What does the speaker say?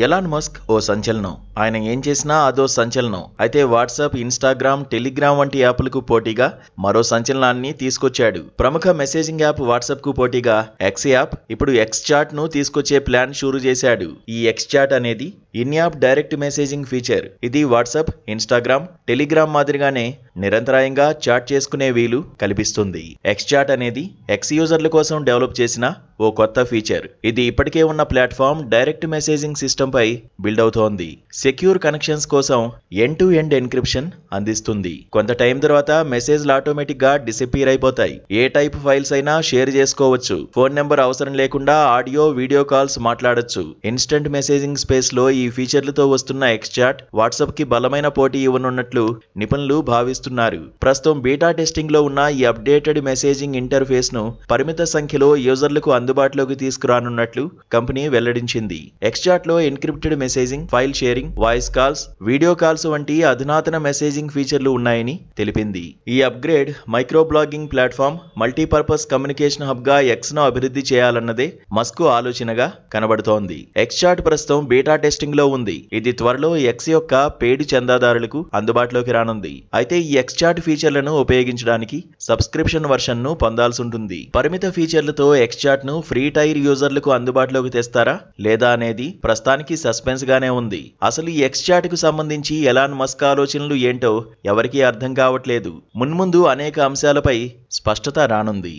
Elon Musk ఓ సంచలనం. ఆయన ఏం చేసినా అదో సంచలనం. అయితే వాట్సాప్, ఇన్స్టాగ్రామ్, టెలిగ్రామ్ వంటి యాప్లకు పోటీగా మరో సంచలనాన్ని తీసుకొచ్చాడు. ప్రముఖ మెసేజింగ్ యాప్ వాట్సాప్ కు పోటీగా ఎక్స్ యాప్ ఇప్పుడు ఎక్స్ చాట్ ను తీసుకొచ్చే ప్లాన్ షురూ చేశాడు. ఈ ఎక్స్ చాట్ అనేది in app direct messaging feature. ఇది వాట్సాప్, ఇన్స్టాగ్రామ్, టెలిగ్రామ్ మాదిరిగానే నిరంతరాయంగా చాట్ చేసుకునే వీలు కల్పిస్తుంది. ఎక్స్ చాట్ అనేది ఎక్స్ యూజర్ల కోసం డెవలప్ చేసిన ఓ కొత్త ఫీచర్. ఇది ఇప్పటికే ఉన్న ప్లాట్ఫామ్ డైరెక్ట్ మెసేజింగ్ సిస్టమ్ పై బిల్డ్ అవుతోంది. సెక్యూర్ కనెక్షన్స్ కోసం ఎండ్ టు ఎండ్ ఎన్క్రిప్షన్ అందిస్తుంది. కొంత టైం తర్వాత మెసేజ్లు ఆటోమేటిక్ గా డిసపియర్ అయిపోతాయి. ఏ టైప్ ఫైల్స్ అయినా షేర్ చేసుకోవచ్చు. ఫోన్ నెంబర్ అవసరం లేకుండా ఆడియో, వీడియో కాల్స్ మాట్లాడొచ్చు. ఇన్స్టెంట్ మెసేజింగ్ స్పేస్ లో ఈ ఫీచర్లతో వస్తున్న ఎక్స్ చాట్ వాట్సాప్ కి బలమైన పోటీ ఇవ్వనున్నట్లు నిపుణులు భావిస్తున్నారు. ప్రస్తుతం బీటా టెస్టింగ్ లో ఉన్న ఈ అప్డేటెడ్ మెసేజింగ్ ఇంటర్ఫేస్ ను పరిమిత సంఖ్యలో యూజర్లకు అందుబాటులోకి తీసుకురానున్నట్లు కంపెనీ వెల్లడించింది. ఎక్స్ చాట్ లో encrypted messaging, file sharing, voice calls, video calls వంటి అధునాతన మెసేజింగ్ ఫీచర్లు ఉన్నాయని తెలిపింది. ఈ upgrade micro blogging platform, multipurpose communication hub గా ఎక్స్ ను అభివృద్ధి చేయాలన్నదే మస్క్ ఆలోచనగా కనబడుతోంది. ఎక్స్ చాట్ ప్రస్తుతం బీటా టెస్టింగ్ లో ఉంది. ఇది త్వరలో ఎక్స్ యొక్క పెయిడ్ చందాదారులకు అందుబాటులోకి రానుంది. అయితే ఈ ఎక్స్ చాట్ ఫీచర్లను ఉపయోగించడానికి సబ్స్క్రిప్షన్ వర్షన్ ను పొందాల్సి ఉంటుంది. పరిమిత ఫీచర్లతో ఎక్స్ చాట్ ను ఫ్రీ టైర్ యూజర్లకు అందుబాటులోకి తెస్తారా లేదా అనేది ప్రస్తుతానికి సస్పెన్స్ గానే ఉంది. అసలు ఈ ఎక్స్ చాట్ కు సంబంధించి ఎలాన్ మస్క్ ఆలోచనలు ఏంటో ఎవరికీ అర్థం కావట్లేదు. మున్ముందు అనేక అంశాలపై స్పష్టత రానుంది.